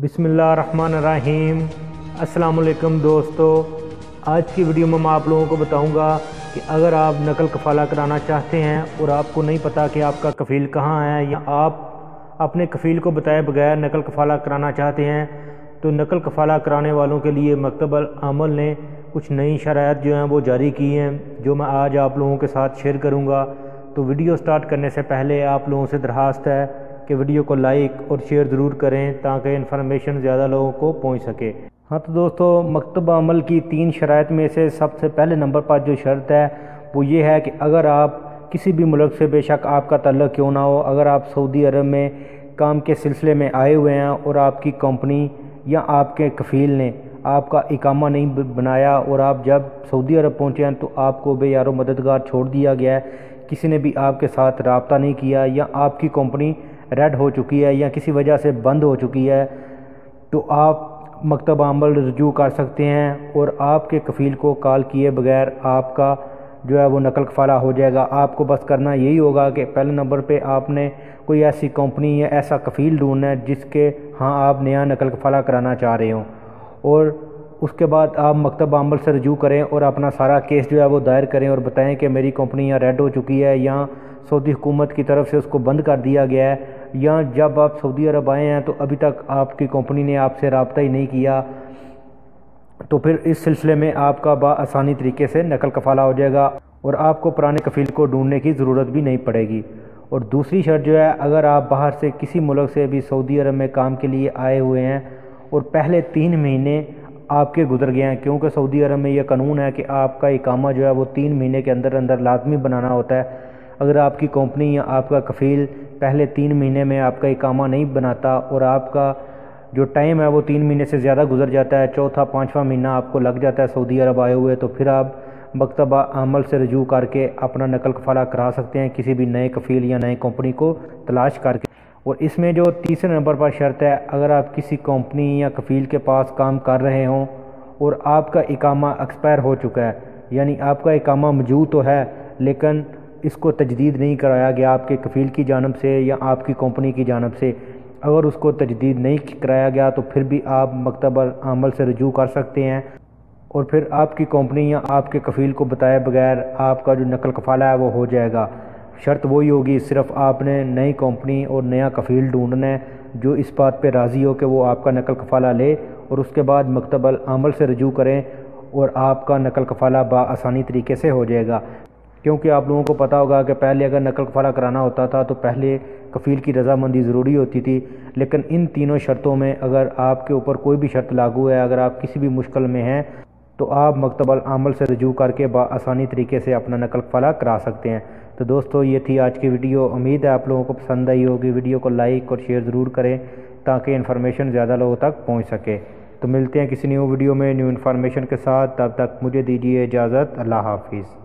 बिस्मिल्लाहिर्रहमानिर्रहीम। अस्सलाम वालेकुम दोस्तों, आज की वीडियो में मैं आप लोगों को बताऊंगा कि अगर आप नकल कफ़ाला कराना चाहते हैं और आपको नहीं पता कि आपका कफ़ील कहाँ है, या आप अपने कफ़ील को बताए बगैर नकल कफ़ाला कराना चाहते हैं, तो नकल कफ़ाला कराने वालों के लिए मकतब अमल ने कुछ नई शराइत जो हैं वो जारी की हैं, जो मैं आज आप लोगों के साथ शेयर करूँगा। तो वीडियो स्टार्ट करने से पहले आप लोगों से दरख्वास्त है कि वीडियो को लाइक और शेयर ज़रूर करें ताकि इन्फॉर्मेशन ज़्यादा लोगों को पहुंच सके। हाँ तो दोस्तों, मकतब अमल की 3 शराइत में से सबसे पहले नंबर पर जो शर्त है वो ये है कि अगर आप किसी भी मुल्क से, बेशक आपका ताल्लुक़ क्यों ना हो, अगर आप सऊदी अरब में काम के सिलसिले में आए हुए हैं और आपकी कंपनी या आपके कफ़ील ने आपका इकामा नहीं बनाया और आप जब सऊदी अरब पहुँचे हैं तो आपको बेयारो मददगार छोड़ दिया गया है, किसी ने भी आपके साथ रब्ता नहीं किया, या आपकी कंपनी रेड हो चुकी है या किसी वजह से बंद हो चुकी है, तो आप मकतब अमल रजू कर सकते हैं और आपके कफ़ील को कॉल किए बगैर आपका जो है वो नकल कफ़ाला हो जाएगा। आपको बस करना यही होगा कि पहले नंबर पे आपने कोई ऐसी कंपनी या ऐसा कफ़ील ढूंढना है जिसके आप नया नकल कफ़ाला कराना चाह रहे हों, और उसके बाद आप मकतब अमल से रजू करें और अपना सारा केस जो है वो दायर करें और बताएं कि मेरी कंपनी यहाँ रेड हो चुकी है या सऊदी हुकूमत की तरफ से उसको बंद कर दिया गया है, या जब आप सऊदी अरब आए हैं तो अभी तक आपकी कंपनी ने आपसे रब्ता ही नहीं किया। तो फिर इस सिलसिले में आपका आसानी तरीके से नकल कफ़ाला हो जाएगा और आपको पुराने कफ़ील को ढूंढने की ज़रूरत भी नहीं पड़ेगी। और दूसरी शर्त जो है, अगर आप बाहर से किसी मुल्क से भी सऊदी अरब में काम के लिए आए हुए हैं और पहले 3 महीने आपके गुजर गए हैं, क्योंकि सऊदी अरब में यह कानून है कि आपका इकामा जो है वो 3 महीने के अंदर अंदर लाजमी बनाना होता है। अगर आपकी कंपनी या आपका कफ़ील पहले 3 महीने में आपका इकामा नहीं बनाता और आपका जो टाइम है वो 3 महीने से ज़्यादा गुजर जाता है, चौथा 5वां महीना आपको लग जाता है सऊदी अरब आए हुए, तो फिर आप मकतब अमल से रजू करके अपना नकल कफ़ाला करा सकते हैं किसी भी नए कफ़ील या नई कंपनी को तलाश करके। और इसमें जो तीसरे नंबर पर शर्त है, अगर आप किसी कंपनी या कफ़ील के पास काम कर रहे हों और आपका इकामा एक्सपायर हो चुका है, यानी आपका इकामा मौजूद तो है लेकिन इसको तजदीद नहीं कराया गया आपके कफ़ील की जानब से या आपकी कंपनी की जानब से, अगर उसको तजदीद नहीं कराया गया तो फिर भी आप मकतब अमल से रजू कर सकते हैं और फिर आपकी कंपनी या आपके कफ़ील को बताए बगैर आपका जो नकल कफ़ाला है वो हो जाएगा। शर्त वही होगी, सिर्फ़ आपने नई कंपनी और नया कफ़ील ढूंढना है जो इस बात पे राज़ी हो कि वो आपका नकल कफ़ाला ले, और उसके बाद मकतब अमल से रजू करें और आपका नकल कफ़ाला आसानी तरीके से हो जाएगा। क्योंकि आप लोगों को पता होगा कि पहले अगर नकल कफ़ाला कराना होता था तो पहले कफ़ील की रज़ामंदी ज़रूरी होती थी, लेकिन इन तीनों शर्तों में अगर आपके ऊपर कोई भी शर्त लागू है, अगर आप किसी भी मुश्किल में हैं, तो आप मकतब अमल से रजू करके आसानी तरीके से अपना नकल कफ़ाला करा सकते हैं। तो दोस्तों, ये थी आज की वीडियो। उम्मीद है आप लोगों को पसंद आई होगी। वीडियो को लाइक और शेयर ज़रूर करें ताकि इन्फॉर्मेशन ज़्यादा लोगों तक पहुँच सके। तो मिलते हैं किसी न्यू वीडियो में न्यू इन्फॉर्मेशन के साथ, तब तक मुझे दीजिए इजाज़त। अल्लाह हाफिज़।